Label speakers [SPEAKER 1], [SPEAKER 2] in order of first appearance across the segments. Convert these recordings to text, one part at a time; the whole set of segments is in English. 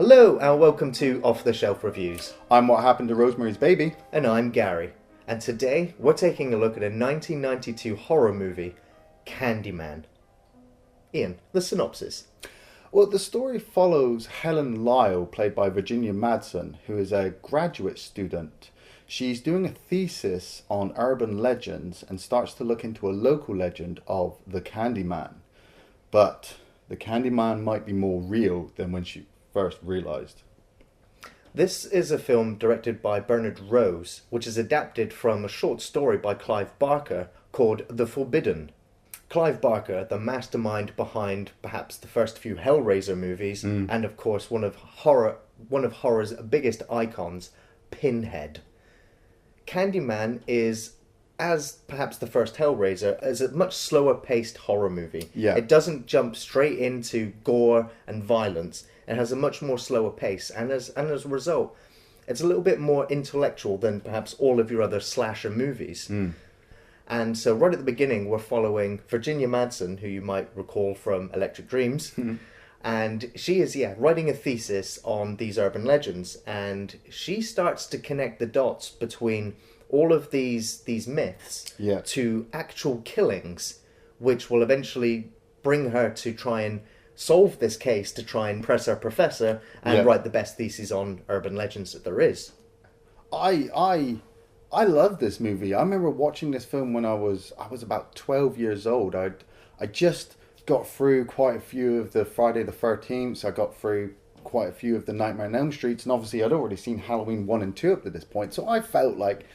[SPEAKER 1] Hello and welcome to Off the Shelf Reviews.
[SPEAKER 2] I'm What Happened to Rosemary's Baby.
[SPEAKER 1] And I'm Gary. And today we're taking a look at a 1992 horror movie, Candyman. Iain, the synopsis.
[SPEAKER 2] Well, the story follows Helen Lyle, played by Virginia Madsen, who is a graduate student. She's doing a thesis on urban legends and starts to look into a local legend of the Candyman. But the Candyman might be more real than when she first realised.
[SPEAKER 1] This is a film directed by Bernard Rose, which is adapted from a short story by Clive Barker called The Forbidden. Clive Barker, the mastermind behind perhaps the first few Hellraiser movies, and of course one of horror's biggest icons, Pinhead. Candyman is, as perhaps the first Hellraiser, is a much slower paced horror movie.
[SPEAKER 2] Yeah.
[SPEAKER 1] It doesn't jump straight into gore and violence. It has a much more slower pace, and as a result, it's a little bit more intellectual than perhaps all of your other slasher movies. And so right at the beginning, we're following Virginia Madsen, who you might recall from Electric Dreams. And she is, writing a thesis on these urban legends. And she starts to connect the dots between all of these myths to actual killings, which will eventually bring her to try and solve this case, to try and impress her professor and write the best thesis on urban legends that there is.
[SPEAKER 2] I love this movie. I remember watching this film when I was about 12 years old. I just got through quite a few of the Friday the 13th. I got through quite a few of the Nightmare on Elm Streets, and obviously I'd already seen Halloween 1 and 2 up to this point, so I felt like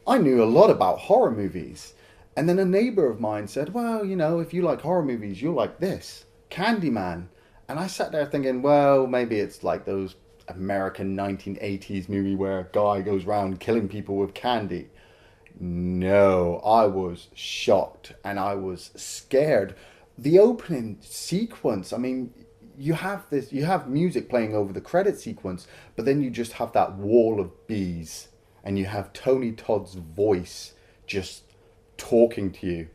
[SPEAKER 2] I knew a lot about horror movies. And then a neighbour of mine said, well, you know, if you like horror movies, you'll like this, Candyman. And I sat there thinking, well, maybe it's like those American 1980s movie where a guy goes around killing people with candy. No, I was shocked and I was scared. The opening sequence, I mean, you have music playing over the credit sequence, but then you just have that wall of bees and you have Tony Todd's voice just talking to you.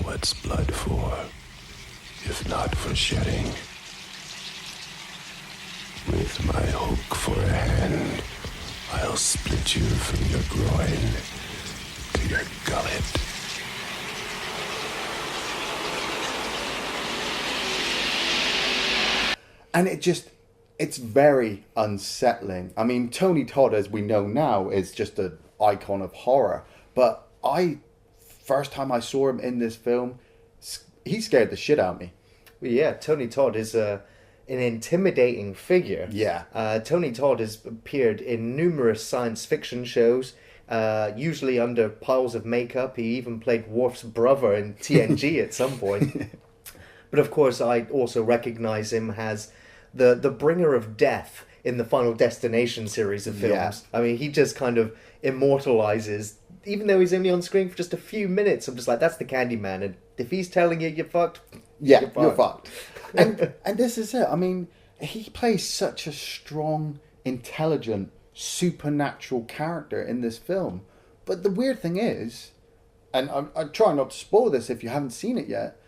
[SPEAKER 3] What's blood for, if not for shedding? With my hook for a hand, I'll split you from your groin to your gullet.
[SPEAKER 2] And it's very unsettling. I mean, Tony Todd, as we know now, is just an icon of horror. But first time I saw him in this film, he scared the shit out of me.
[SPEAKER 1] Well, yeah, Tony Todd is an intimidating figure.
[SPEAKER 2] Yeah.
[SPEAKER 1] Tony Todd has appeared in numerous science fiction shows, usually under piles of makeup. He even played Worf's brother in TNG at some point. But of course, I also recognize him as the bringer of death in the Final Destination series of films.
[SPEAKER 2] Yeah.
[SPEAKER 1] I mean, he just kind of immortalizes, even though he's only on screen for just a few minutes. I'm just like, that's the Candyman, and if he's telling you you're fucked,
[SPEAKER 2] you're fucked. And this is it. I mean, he plays such a strong, intelligent, supernatural character in this film. But the weird thing is, and I'm trying not to spoil this if you haven't seen it yet,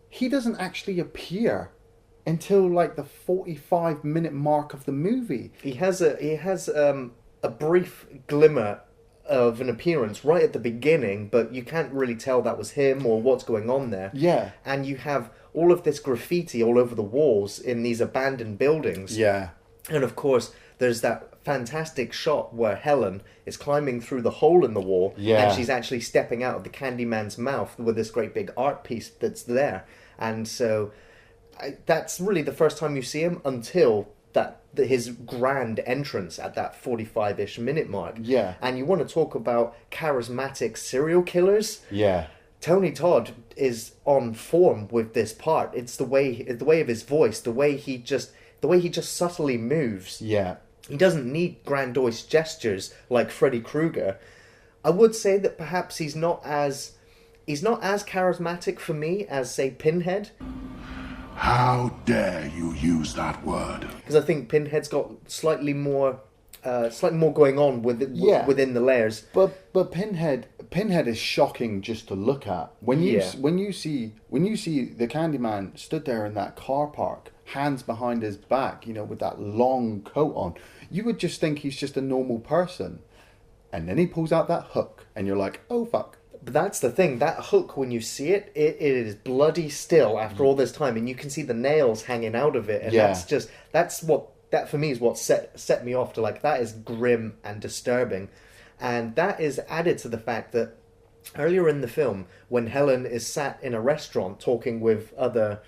[SPEAKER 2] he doesn't actually appear until like the 45-minute mark of the movie.
[SPEAKER 1] He has a brief glimmer of an appearance right at the beginning, but you can't really tell that was him or what's going on there.
[SPEAKER 2] Yeah.
[SPEAKER 1] And you have all of this graffiti all over the walls in these abandoned buildings.
[SPEAKER 2] Yeah.
[SPEAKER 1] And of course, there's that fantastic shot where Helen is climbing through the hole in the wall, and she's actually stepping out of the Candyman's mouth with this great big art piece that's there. And so that's really the first time you see him until his grand entrance at that 45-ish minute mark. Yeah. And you want to talk about charismatic serial killers?
[SPEAKER 2] Yeah.
[SPEAKER 1] Tony Todd is on form with this part. It's the way of his voice, the way he just subtly moves.
[SPEAKER 2] Yeah.
[SPEAKER 1] He doesn't need grandiose gestures like Freddy Krueger. I would say that perhaps he's not as charismatic for me as, say, Pinhead.
[SPEAKER 3] How dare you use that word?
[SPEAKER 1] Because I think Pinhead's got slightly more going on within the layers.
[SPEAKER 2] But Pinhead is shocking just to look at. When you see the Candyman stood there in that car park hands behind his back, you know, with that long coat on. You would just think he's just a normal person. And then he pulls out that hook, and you're like, oh, fuck.
[SPEAKER 1] But that's the thing. That hook, when you see it, it is bloody still after all this time. And you can see the nails hanging out of it. And that for me is what set me off to like, that is grim and disturbing. And that is added to the fact that earlier in the film, when Helen is sat in a restaurant talking with other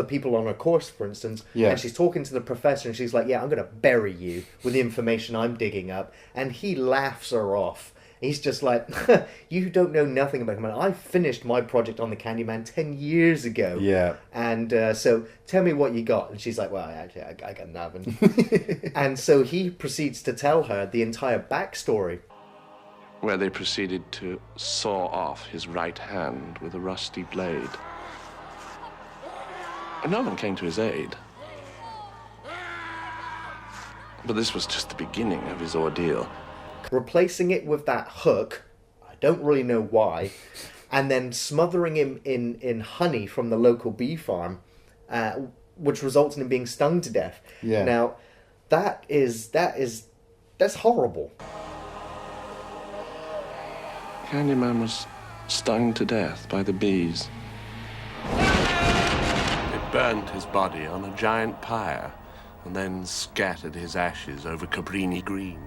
[SPEAKER 1] people on her course, for instance, and she's talking to the professor, and she's like, yeah, I'm going to bury you with the information I'm digging up. And he laughs her off. He's just like, you don't know nothing about him. I finished my project on the Candyman 10 years ago.
[SPEAKER 2] Yeah.
[SPEAKER 1] And so tell me what you got. And she's like, well, actually, I got nothing. And so he proceeds to tell her the entire backstory.
[SPEAKER 4] Where they proceeded to saw off his right hand with a rusty blade. And no one came to his aid. But this was just the beginning of his ordeal.
[SPEAKER 1] Replacing it with that hook, I don't really know why, and then smothering him in honey from the local bee farm, which results in him being stung to death.
[SPEAKER 2] Yeah.
[SPEAKER 1] Now, that's horrible.
[SPEAKER 4] Candyman was stung to death by the bees. It burned his body on a giant pyre and then scattered his ashes over Cabrini Green.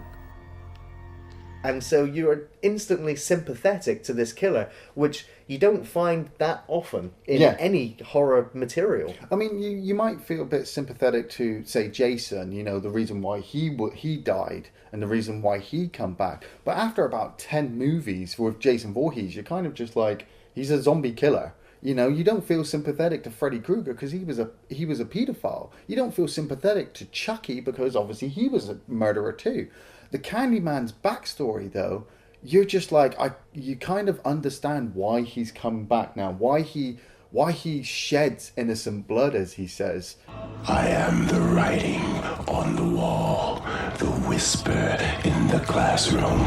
[SPEAKER 1] And so you're instantly sympathetic to this killer, which you don't find that often in any horror material.
[SPEAKER 2] I mean, you might feel a bit sympathetic to, say, Jason, you know, the reason why he died and the reason why he come back. But after about 10 movies with Jason Voorhees, you're kind of just like, he's a zombie killer. You know, you don't feel sympathetic to Freddy Krueger because he was a pedophile. You don't feel sympathetic to Chucky because obviously he was a murderer too. The Candyman's backstory, though, you're just like, you kind of understand why he's come back now, why he sheds innocent blood, as he says.
[SPEAKER 3] I am the writing on the wall, the whisper in the classroom.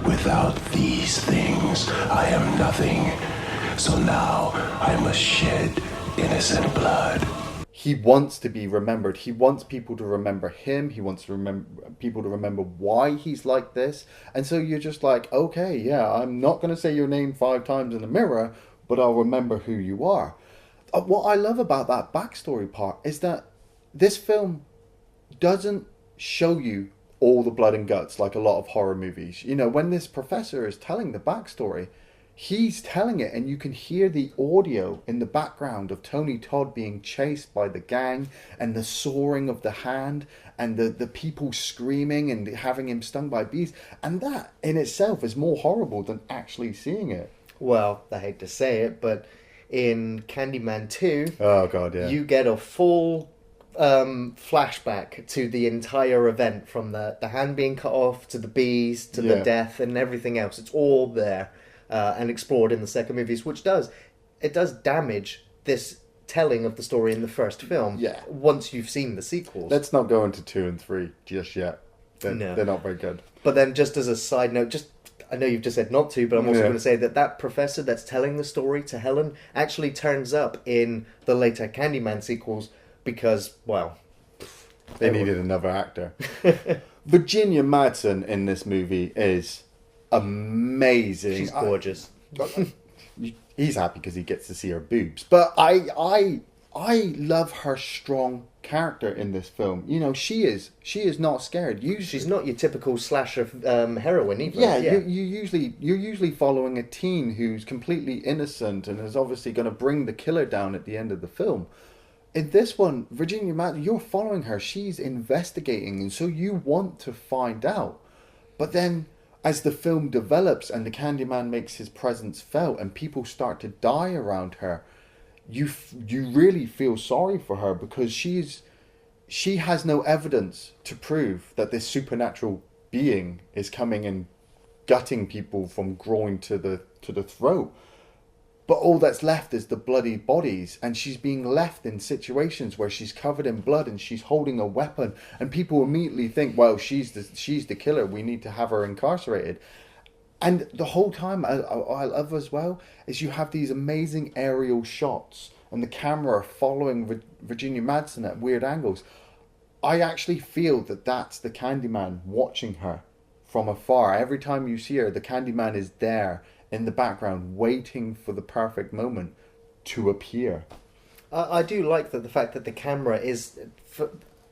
[SPEAKER 3] Without these things, I am nothing. So now I must shed innocent blood.
[SPEAKER 2] He wants to be remembered. He wants people to remember him. He wants to people to remember why he's like this. And so you're just like, okay, yeah, I'm not going to say your name 5 times in the mirror, but I'll remember who you are. What I love about that backstory part is that this film doesn't show you all the blood and guts like a lot of horror movies. You know, when this professor is telling the backstory, he's telling it, and you can hear the audio in the background of Tony Todd being chased by the gang, and the sawing of the hand, and the people screaming and having him stung by bees. And that in itself is more horrible than actually seeing it.
[SPEAKER 1] Well, I hate to say it, but in Candyman 2,
[SPEAKER 2] oh god, yeah,
[SPEAKER 1] you get a full flashback to the entire event, from the hand being cut off to the bees to the death and everything else. It's all there. And explored in the second movies, which does damage this telling of the story in the first film.
[SPEAKER 2] Yeah.
[SPEAKER 1] Once you've seen the sequels.
[SPEAKER 2] Let's not go into 2 and 3 just yet. They're not very good.
[SPEAKER 1] But then, just as a side note, I know you've just said not to, but I'm also going to say that professor that's telling the story to Helen actually turns up in the later Candyman sequels because, well,
[SPEAKER 2] they needed another actor. Virginia Madsen in this movie is amazing.
[SPEAKER 1] She's gorgeous.
[SPEAKER 2] He's happy because he gets to see her boobs. But I love her strong character in this film. You know, she is not scared.
[SPEAKER 1] She's not your typical slasher heroine either.
[SPEAKER 2] Yeah, you're usually following a teen who's completely innocent and is obviously going to bring the killer down at the end of the film. In this one, Virginia Madsen, you're following her. She's investigating, and so you want to find out. But then, as the film develops and the Candyman makes his presence felt and people start to die around her, you really feel sorry for her because she has no evidence to prove that this supernatural being is coming and gutting people from groin to the throat. But all that's left is the bloody bodies, and she's being left in situations where she's covered in blood and she's holding a weapon, and people immediately think, well, she's the killer, we need to have her incarcerated. And the whole time, I love as well, is you have these amazing aerial shots and the camera following Virginia Madsen at weird angles. I actually feel that that's the Candyman watching her from afar. Every time you see her, the Candyman is there in the background waiting for the perfect moment to appear.
[SPEAKER 1] I do like the fact that the camera is,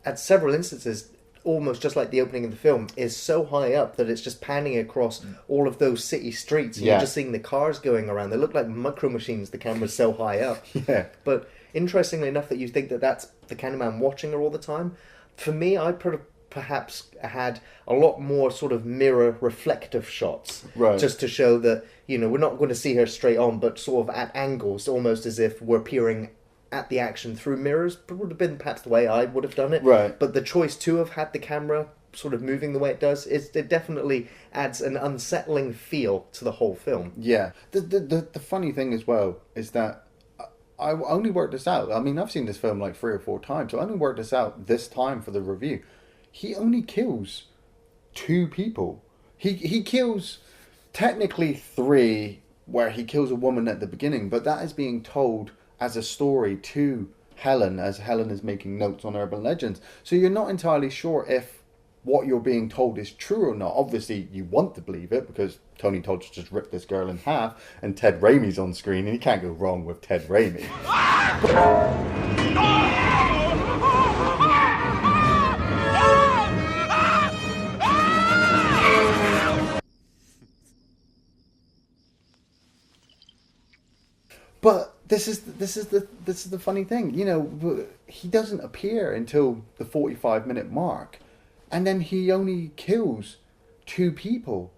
[SPEAKER 1] at several instances, almost just like the opening of the film, is so high up that it's just panning across all of those city streets. And You're just seeing the cars going around. They look like micro machines, the camera's so high up.
[SPEAKER 2] Yeah.
[SPEAKER 1] But interestingly enough that you think that that's the Candyman watching her all the time, for me, I perhaps had a lot more sort of mirror reflective shots.
[SPEAKER 2] Right.
[SPEAKER 1] Just to show that, we're not going to see her straight on, but sort of at angles, almost as if we're peering at the action through mirrors. It would have been perhaps the way I would have done it.
[SPEAKER 2] Right.
[SPEAKER 1] But the choice to have had the camera sort of moving the way it does, it definitely adds an unsettling feel to the whole film.
[SPEAKER 2] Yeah. The funny thing as well is that I only worked this out. I mean, I've seen this film like 3 or 4 times. So I only worked this out this time for the review. He only kills 2 people. He kills technically 3, where he kills a woman at the beginning, but that is being told as a story to Helen, as Helen is making notes on urban legends. So you're not entirely sure if what you're being told is true or not. Obviously, you want to believe it because Tony Todd's just ripped this girl in half and Ted Raimi's on screen, and you can't go wrong with Ted Raimi. But this is the funny thing, he doesn't appear until the 45-minute mark, and then he only kills 2 people.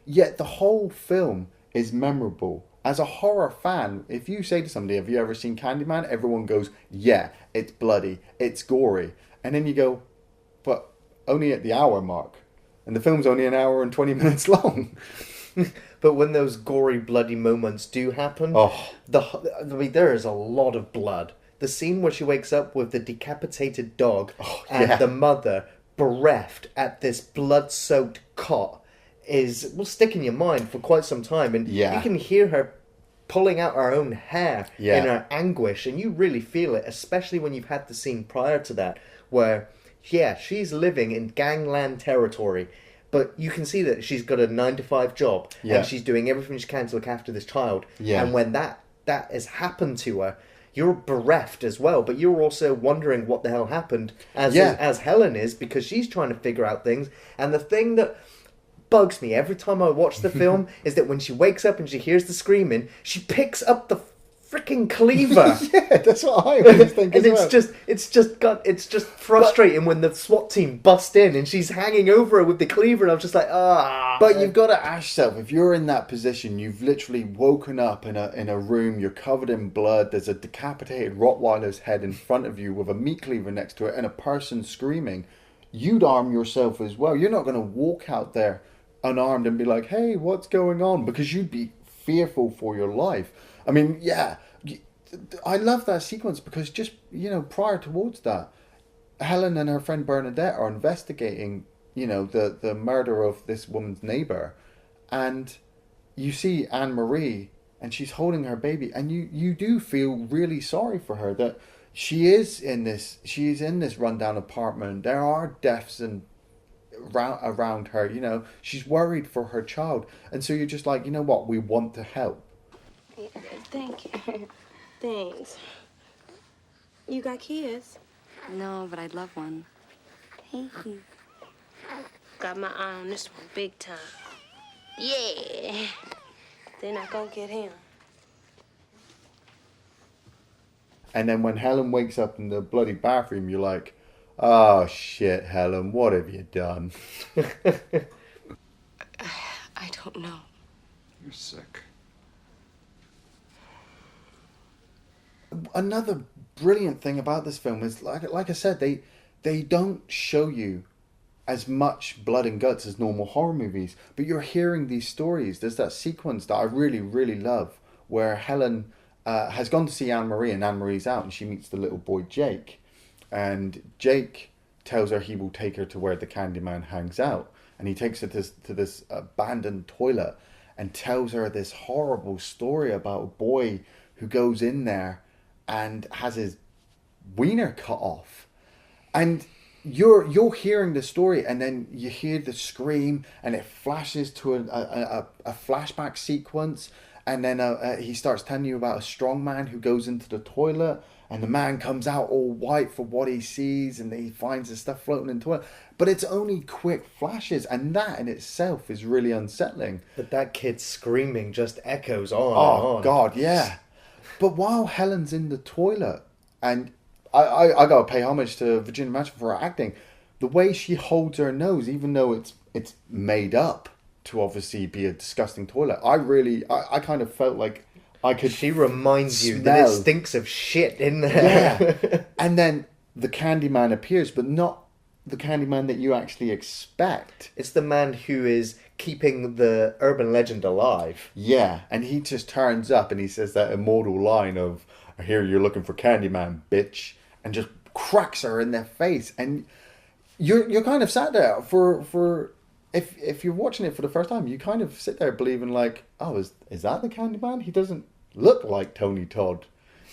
[SPEAKER 2] Yet the whole film is memorable. As a horror fan, if you say to somebody, "Have you ever seen Candyman?" everyone goes, "Yeah, it's bloody, it's gory," and then you go, "But only at the hour mark, and the film's only an hour and 20 minutes long."
[SPEAKER 1] But when those gory, bloody moments do happen, there is a lot of blood. The scene where she wakes up with the decapitated dog and the mother bereft at this blood-soaked cot will stick in your mind for quite some time. And you can hear her pulling out her own hair in her anguish, and you really feel it, especially when you've had the scene prior to that, where, she's living in gangland territory. But you can see that she's got a 9-to-5 job, and she's doing everything she can to look after this child. Yeah. And when that has happened to her, you're bereft as well. But you're also wondering what the hell happened, as Helen is, because she's trying to figure out things. And the thing that bugs me every time I watch the film is that when she wakes up and she hears the screaming, she picks up the freaking cleaver.
[SPEAKER 2] Yeah, that's what I always think as well.
[SPEAKER 1] It's just frustrating when the SWAT team bust in and she's hanging over her with the cleaver, and I'm just like,
[SPEAKER 2] But you've got to ask yourself, if you're in that position, you've literally woken up in a room, you're covered in blood, there's a decapitated Rottweiler's head in front of you with a meat cleaver next to it and a person screaming, you'd arm yourself as well. You're not going to walk out there unarmed and be like, "Hey, what's going on?" Because you'd be fearful for your life. I mean, I love that sequence because just, prior towards that, Helen and her friend Bernadette are investigating, the murder of this woman's neighbour. And you see Anne-Marie and she's holding her baby, and you do feel really sorry for her that she's in this rundown apartment. There are deaths around her, she's worried for her child. And so you're just like, you know what, we want to help.
[SPEAKER 5] Thank you. Thanks. You got kids?
[SPEAKER 6] No, but I'd love one.
[SPEAKER 5] Hey. Got my eye on this one big time. Yeah. They're not gonna get him.
[SPEAKER 2] And then when Helen wakes up in the bloody bathroom, you're like, "Oh shit, Helen, what have you done?"
[SPEAKER 5] I don't know.
[SPEAKER 3] You're sick.
[SPEAKER 2] Another brilliant thing about this film is, like I said, they don't show you as much blood and guts as normal horror movies, but you're hearing these stories. There's that sequence that I really, really love where Helen has gone to see Anne-Marie, and Anne-Marie's out, and she meets the little boy Jake, and Jake tells her he will take her to where the Candyman hangs out, and he takes her to this abandoned toilet, and tells her this horrible story about a boy who goes in there and has his wiener cut off. And you're hearing the story, and then you hear the scream, and it flashes to a flashback sequence, and then he starts telling you about a strong man who goes into the toilet, and the man comes out all white for what he sees, and he finds the stuff floating in the toilet. But it's only quick flashes, and that in itself is really unsettling.
[SPEAKER 1] But that kid's screaming just echoes on and
[SPEAKER 2] Oh,
[SPEAKER 1] on.
[SPEAKER 2] God, yeah. But while Helen's in the toilet, and I got to pay homage to Virginia Madsen for her acting, the way she holds her nose, even though it's made up to obviously be a disgusting toilet, I kind of felt like I could
[SPEAKER 1] She reminds you that
[SPEAKER 2] smell.
[SPEAKER 1] it stinks of shit in there.
[SPEAKER 2] Yeah. And then the Candyman appears, but not the Candyman that you actually expect.
[SPEAKER 1] It's the man who is keeping the urban legend alive.
[SPEAKER 2] Yeah, and he just turns up and he says that immortal line of, "I hear you're looking for Candyman, bitch," and just cracks her in their face. And you're kind of sat there for if you're watching it for the first time, you kind of sit there believing like, oh, is that the Candyman? He doesn't look like Tony Todd,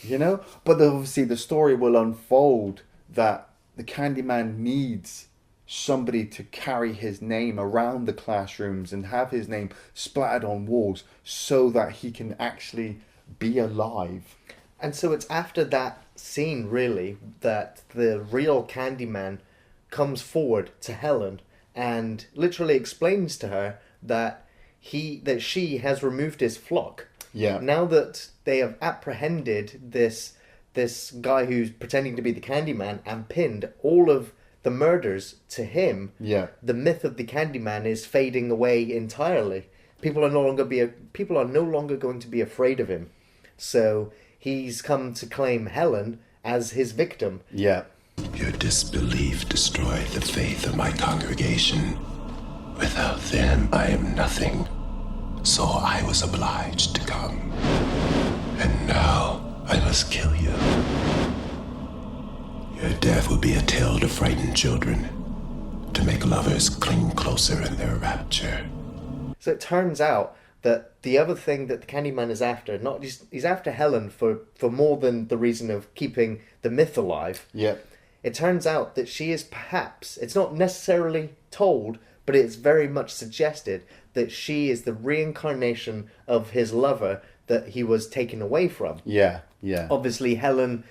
[SPEAKER 2] you know? But obviously the story will unfold that the Candyman needs somebody to carry his name around the classrooms and have his name splattered on walls so that he can actually be alive.
[SPEAKER 1] And so it's after that scene, really, that the real Candyman comes forward to Helen and literally explains to her that she has removed his flock.
[SPEAKER 2] Yeah.
[SPEAKER 1] Now that they have apprehended this guy who's pretending to be the Candyman and pinned all of the murders to him,
[SPEAKER 2] Yeah.
[SPEAKER 1] the myth of the Candyman is fading away entirely. People are no longer going to be afraid of him. So he's come to claim Helen as his victim.
[SPEAKER 2] Yeah.
[SPEAKER 3] Your disbelief destroyed the faith of my congregation. Without them, I am nothing. So I was obliged to come. And now I must kill you. Your death will be a tale to frighten children, to make lovers cling closer in their rapture.
[SPEAKER 1] So it turns out that the other thing that the Candyman is after, he's after Helen for more than the reason of keeping the myth alive.
[SPEAKER 2] Yeah.
[SPEAKER 1] It turns out that she is perhaps, it's not necessarily told, but it's very much suggested that she is the reincarnation of his lover that he was taken away from.
[SPEAKER 2] Yeah. Yeah.
[SPEAKER 1] Obviously, Helen...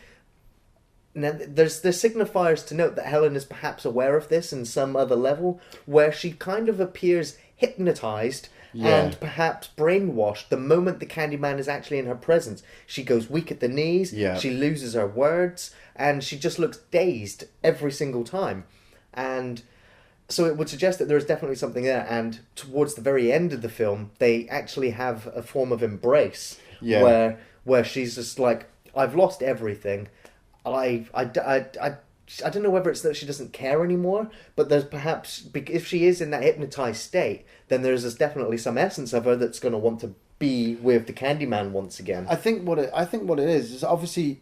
[SPEAKER 1] Now, there's signifiers to note that Helen is perhaps aware of this in some other level, where she kind of appears hypnotized and perhaps brainwashed the moment the Candyman is actually in her presence. She goes weak at the knees, she loses her words, and she just looks dazed every single time. And so it would suggest that there is definitely something there, and towards the very end of the film, they actually have a form of embrace where she's just like, I've lost everything. I don't know whether it's that she doesn't care anymore, but there's perhaps, if she is in that hypnotized state, then there's definitely some essence of her that's going to want to be with the Candyman once again.
[SPEAKER 2] I think what it is obviously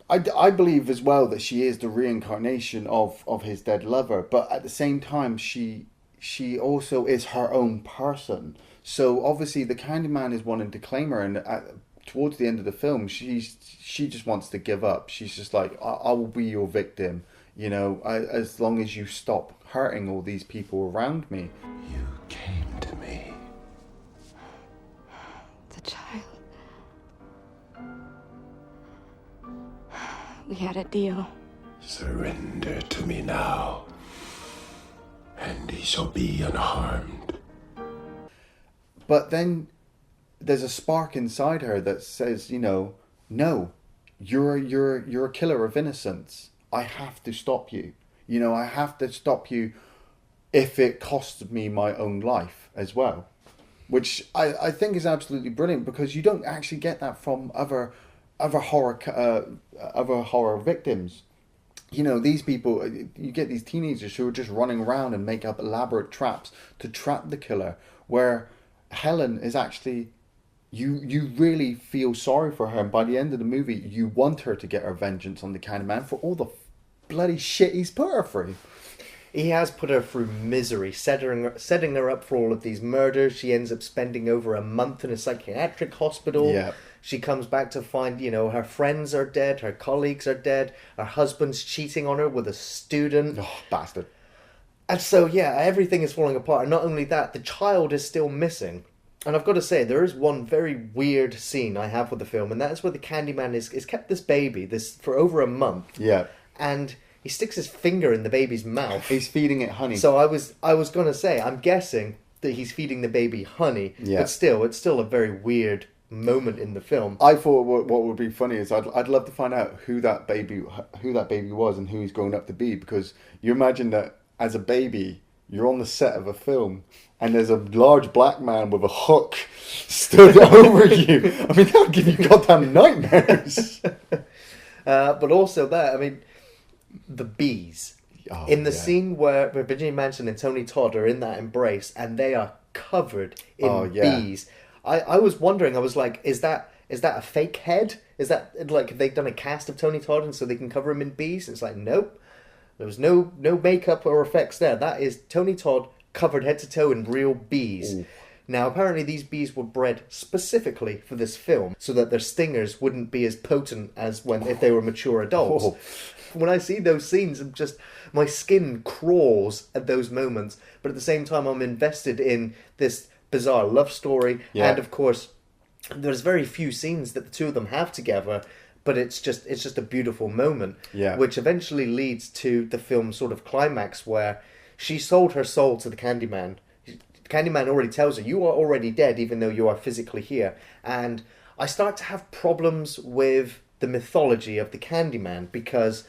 [SPEAKER 2] I believe as well that she is the reincarnation of his dead lover, but at the same time she also is her own person. So obviously the Candyman is wanting to claim her, and towards the end of the film, she just wants to give up. She's just like, I will be your victim, you know, as long as you stop hurting all these people around me.
[SPEAKER 3] You came to me.
[SPEAKER 6] The child. We had a deal.
[SPEAKER 3] Surrender to me now, and he shall be unharmed.
[SPEAKER 2] But then there's a spark inside her that says, you know, no, you're a killer of innocence. I have to stop you. You know, I have to stop you if it costs me my own life as well. Which I think is absolutely brilliant, because you don't actually get that from other horror victims. You know, these people, you get these teenagers who are just running around and make up elaborate traps to trap the killer, where Helen is actually... You really feel sorry for her, and by the end of the movie, you want her to get her vengeance on the Candyman for all the bloody shit he's put her through.
[SPEAKER 1] He has put her through misery, setting her up for all of these murders. She ends up spending over a month in a psychiatric hospital.
[SPEAKER 2] Yeah.
[SPEAKER 1] She comes back to find, her friends are dead, her colleagues are dead, her husband's cheating on her with a student.
[SPEAKER 2] Oh, bastard.
[SPEAKER 1] And so, yeah, everything is falling apart. And not only that, the child is still missing. And I've got to say, there is one very weird scene I have with the film, and that is where the Candyman is kept this baby for over a month.
[SPEAKER 2] Yeah.
[SPEAKER 1] And he sticks his finger in the baby's mouth.
[SPEAKER 2] He's feeding it honey.
[SPEAKER 1] So I was going to say, I'm guessing that he's feeding the baby honey.
[SPEAKER 2] Yeah.
[SPEAKER 1] But still, it's still a very weird moment in the film.
[SPEAKER 2] I thought what would be funny is I'd love to find out who that baby was and who he's grown up to be, because you imagine that as a baby you're on the set of a film and there's a large black man with a hook stood over you. I mean, that would give you goddamn nightmares.
[SPEAKER 1] But also that, I mean, the bees.
[SPEAKER 2] Oh,
[SPEAKER 1] in the
[SPEAKER 2] yeah.
[SPEAKER 1] scene where Virginia Madsen and Tony Todd are in that embrace and they are covered in bees. I was wondering, I was like, is that a fake head? Is that like, have they done a cast of Tony Todd and so they can cover him in bees? And it's like, nope. There was no makeup or effects there. That is Tony Todd covered head to toe in real bees. Ooh. Now, apparently these bees were bred specifically for this film so that their stingers wouldn't be as potent as if they were mature adults. Oh. When I see those scenes, my skin crawls at those moments. But at the same time, I'm invested in this bizarre love story. Yeah. And of course, there's very few scenes that the two of them have together. But it's just a beautiful moment, which eventually leads to the film's sort of climax where she sold her soul to the Candyman. Candyman already tells her, you are already dead even though you are physically here. And I start to have problems with the mythology of the Candyman, because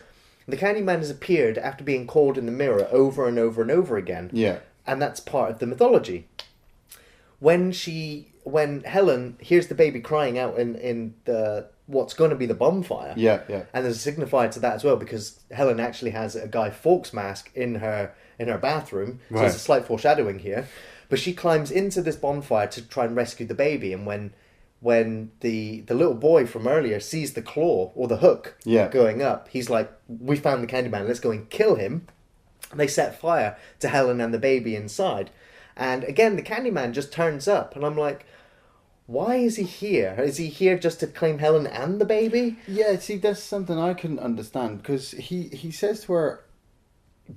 [SPEAKER 1] the Candyman has appeared after being called in the mirror over and over and over again. Yeah. And that's part of the mythology. When Helen hears the baby crying out in the what's going to be the bonfire. Yeah. And there's a signifier to that as well, because Helen actually has a Guy Fawkes mask in her bathroom. So there's a slight foreshadowing here. But she climbs into this bonfire to try and rescue the baby, and when the little boy from earlier sees the claw or the hook going up, he's like, we found the Candyman, let's go and kill him. And they set fire to Helen and the baby inside. And again, the Candyman just turns up, and I'm like, why is he here? Is he here just to claim Helen and the baby?
[SPEAKER 2] Yeah, see, that's something I couldn't understand, because he says to her,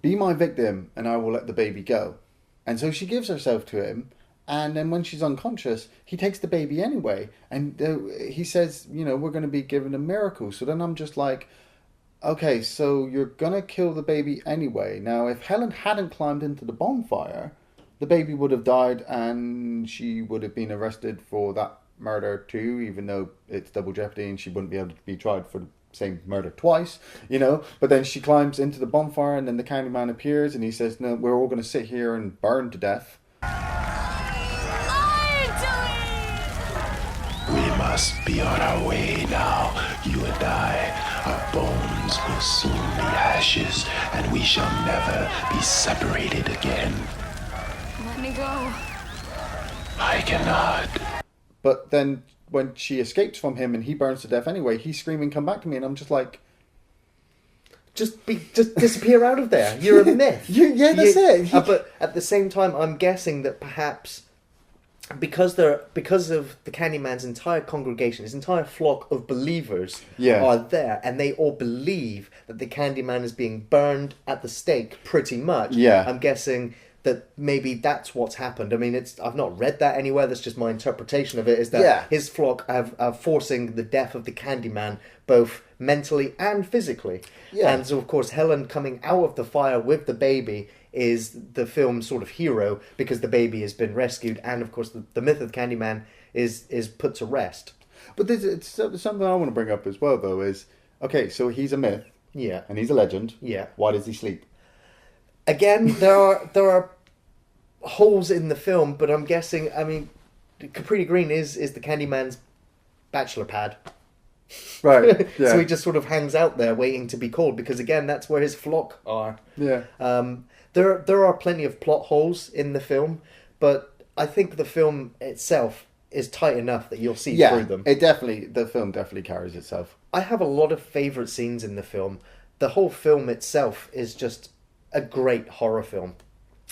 [SPEAKER 2] be my victim and I will let the baby go. And so she gives herself to him, and then when she's unconscious, he takes the baby anyway. And he says, we're going to be given a miracle. So then I'm just like, okay, so you're going to kill the baby anyway. Now, if Helen hadn't climbed into the bonfire, the baby would have died and she would have been arrested for that murder too, even though it's double jeopardy and she wouldn't be able to be tried for the same murder twice, But then she climbs into the bonfire and then the Candyman appears and he says, no, we're all going to sit here and burn to death.
[SPEAKER 3] We must be on our way now, you and I. Our bones will soon be ashes and we shall never be separated again.
[SPEAKER 6] Let me go.
[SPEAKER 3] I cannot.
[SPEAKER 2] But then when she escapes from him and he burns to death anyway, he's screaming, come back to me. And I'm just like,
[SPEAKER 1] just disappear out of there. You're a myth.
[SPEAKER 2] That's it.
[SPEAKER 1] But at the same time, I'm guessing that perhaps because of the Candyman's entire congregation, his entire flock of believers are there, and they all believe that the Candyman is being burned at the stake pretty much. Yeah. I'm guessing that maybe that's what's happened. I mean, I've not read that anywhere. That's just my interpretation of it, is that his flock are forcing the death of the Candyman, both mentally and physically. Yeah. And so, of course, Helen coming out of the fire with the baby is the film's sort of hero, because the baby has been rescued, and, of course, the myth of Candyman is put to rest.
[SPEAKER 2] But it's something I want to bring up as well, though, is, okay, so he's a myth. Yeah. And he's a legend. Yeah. Why does he sleep?
[SPEAKER 1] Again, there are holes in the film, but I'm guessing, I mean, Capri Green is the Candyman's bachelor pad.
[SPEAKER 2] Right, yeah.
[SPEAKER 1] So he just sort of hangs out there waiting to be called, because again, that's where his flock are. Yeah. There are plenty of plot holes in the film, but I think the film itself is tight enough that you'll see through them.
[SPEAKER 2] The film definitely carries itself.
[SPEAKER 1] I have a lot of favourite scenes in the film. The whole film itself is just a great horror film.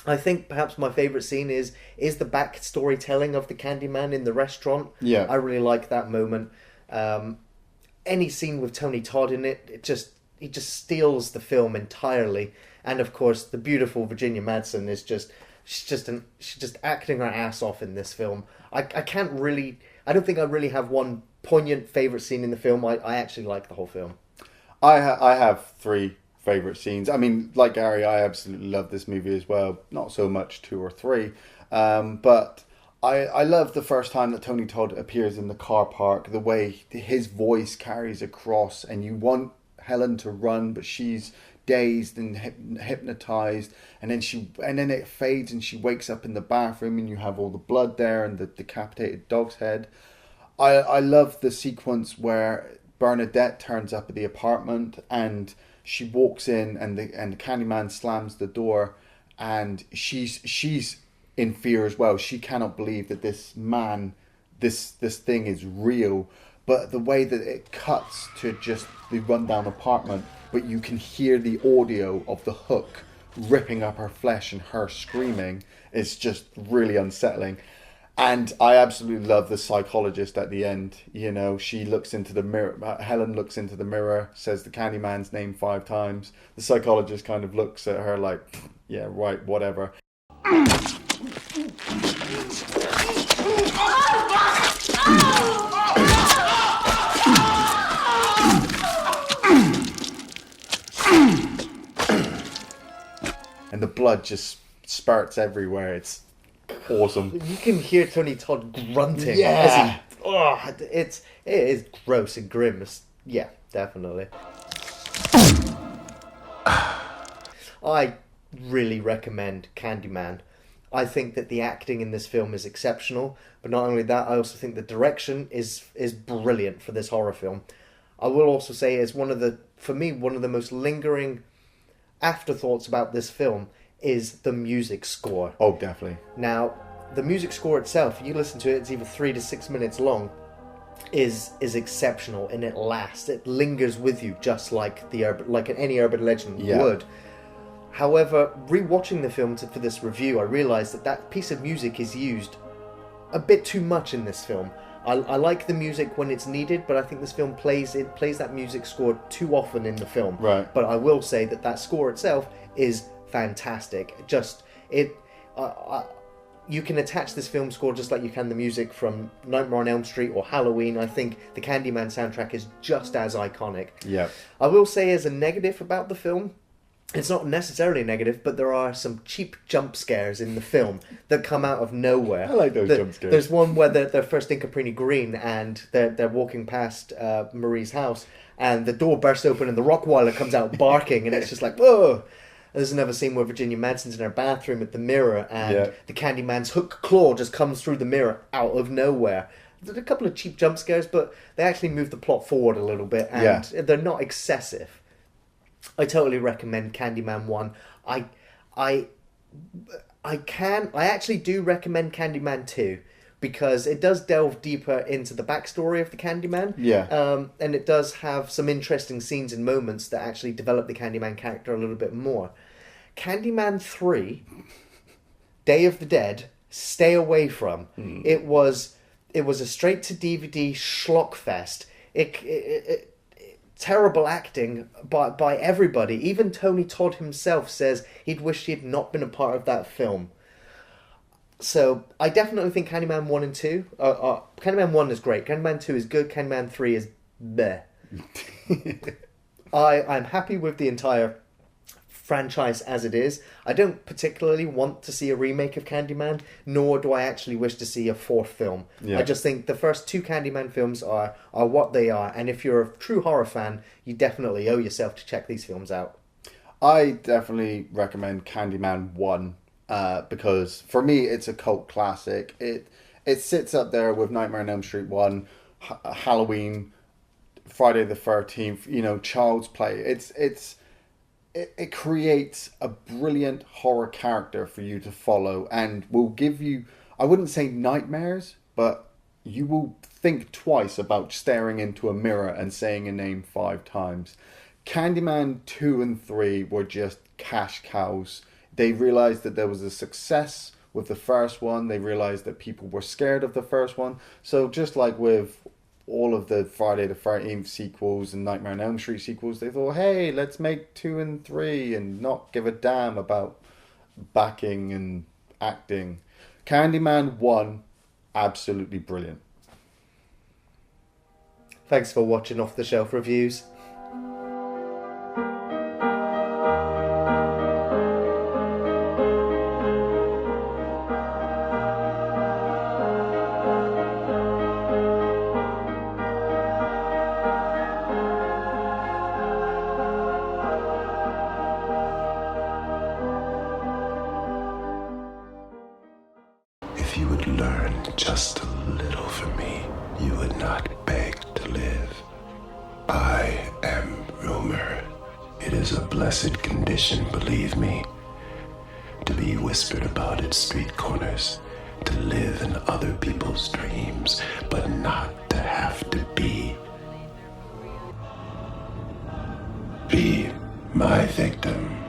[SPEAKER 1] I think perhaps my favourite scene is the back storytelling of the Candyman in the restaurant.
[SPEAKER 2] Yeah.
[SPEAKER 1] I really like that moment. Any scene with Tony Todd in it, he just steals the film entirely. And of course, the beautiful Virginia Madsen is she's just acting her ass off in this film. I don't think I really have one poignant favourite scene in the film. I actually like the whole film.
[SPEAKER 2] I have 3 favourite scenes. I mean, like Gary, I absolutely love this movie as well. Not so much 2 or 3. But I love the first time that Tony Todd appears in the car park, the way his voice carries across, and you want Helen to run, but she's dazed and hypnotized, and then it fades and she wakes up in the bathroom and you have all the blood there and the decapitated dog's head. I love the sequence where Bernadette turns up at the apartment and she walks in and the Candyman slams the door, and she's in fear as well. She cannot believe that this man, this thing is real. But the way that it cuts to just the rundown apartment, but you can hear the audio of the hook ripping up her flesh and her screaming, is just really unsettling. And I absolutely love the psychologist at the end. You know, she looks into the mirror. Helen looks into the mirror, says the Candyman's name 5 times. The psychologist kind of looks at her like, yeah, right, whatever. And the blood just spurts everywhere. It's awesome.
[SPEAKER 1] You can hear Tony Todd grunting.
[SPEAKER 2] Yeah.
[SPEAKER 1] It is gross and grim. Yeah, definitely. I really recommend Candyman. I think that the acting in this film is exceptional, but not only that, I also think the direction is brilliant for this horror film. I will also say it's one of the most lingering afterthoughts about this film is the music score.
[SPEAKER 2] Oh, definitely.
[SPEAKER 1] Now, the music score itself, you listen to it, it's either 3 to 6 minutes long, is exceptional, and it lasts. It lingers with you just like any urban legend would. However, rewatching the film for this review, I realised that piece of music is used a bit too much in this film. I like the music when it's needed, but I think this film plays that music score too often in the film.
[SPEAKER 2] Right.
[SPEAKER 1] But I will say that score itself is fantastic. You can attach this film score just like you can the music from Nightmare on Elm Street or Halloween. I think the Candyman soundtrack is just as iconic.
[SPEAKER 2] Yeah.
[SPEAKER 1] I will say as a negative about the film, it's not necessarily negative, but there are some cheap jump scares in the film that come out of nowhere.
[SPEAKER 2] I like those jump scares.
[SPEAKER 1] There's one where they're first in Caprini Green and they're walking past Marie's house and the door bursts open and the Rottweiler comes out barking and it's just like, whoa! There's another scene where Virginia Madsen's in her bathroom at the mirror and the Candyman's hook claw just comes through the mirror out of nowhere. There's a couple of cheap jump scares, but they actually move the plot forward a little bit and they're not excessive. I totally recommend Candyman 1. I actually do recommend Candyman 2 because it does delve deeper into the backstory of the Candyman.
[SPEAKER 2] Yeah.
[SPEAKER 1] And it does have some interesting scenes and moments that actually develop the Candyman character a little bit more. Candyman 3, Day of the Dead, stay away from. It was a straight to DVD schlock fest. It terrible acting by everybody. Even Tony Todd himself says he'd wished he had not been a part of that film. So I definitely think Candyman 1 and 2 Candyman 1 is great. Candyman 2 is good. Candyman 3 is bleh. I'm happy with the entire franchise as it is. I don't particularly want to see a remake of Candyman, nor do I actually wish to see a 4th film.
[SPEAKER 2] Yeah.
[SPEAKER 1] I just think the first 2 Candyman films are what they are, and if you're a true horror fan, you definitely owe yourself to check these films out.
[SPEAKER 2] I definitely recommend Candyman 1 because for me it's a cult classic. It sits up there with Nightmare on Elm Street 1, Halloween, Friday the 13th, Child's Play. It creates a brilliant horror character for you to follow and will give you, I wouldn't say nightmares, but you will think twice about staring into a mirror and saying a name 5 times. Candyman 2 and 3 were just cash cows. They realized that there was a success with the first one. They realized that people were scared of the first one. So just like with all of the Friday the 13th sequels and Nightmare on Elm Street sequels, they thought, hey, let's make 2 and 3 and not give a damn about backing and acting. Candyman 1, absolutely brilliant.
[SPEAKER 1] Thanks for watching Off the Shelf Reviews.
[SPEAKER 3] If you would learn just a little from me, you would not beg to live. I am rumor. It is a blessed condition, believe me, to be whispered about at street corners, to live in other people's dreams, but not to have to be. Be my victim.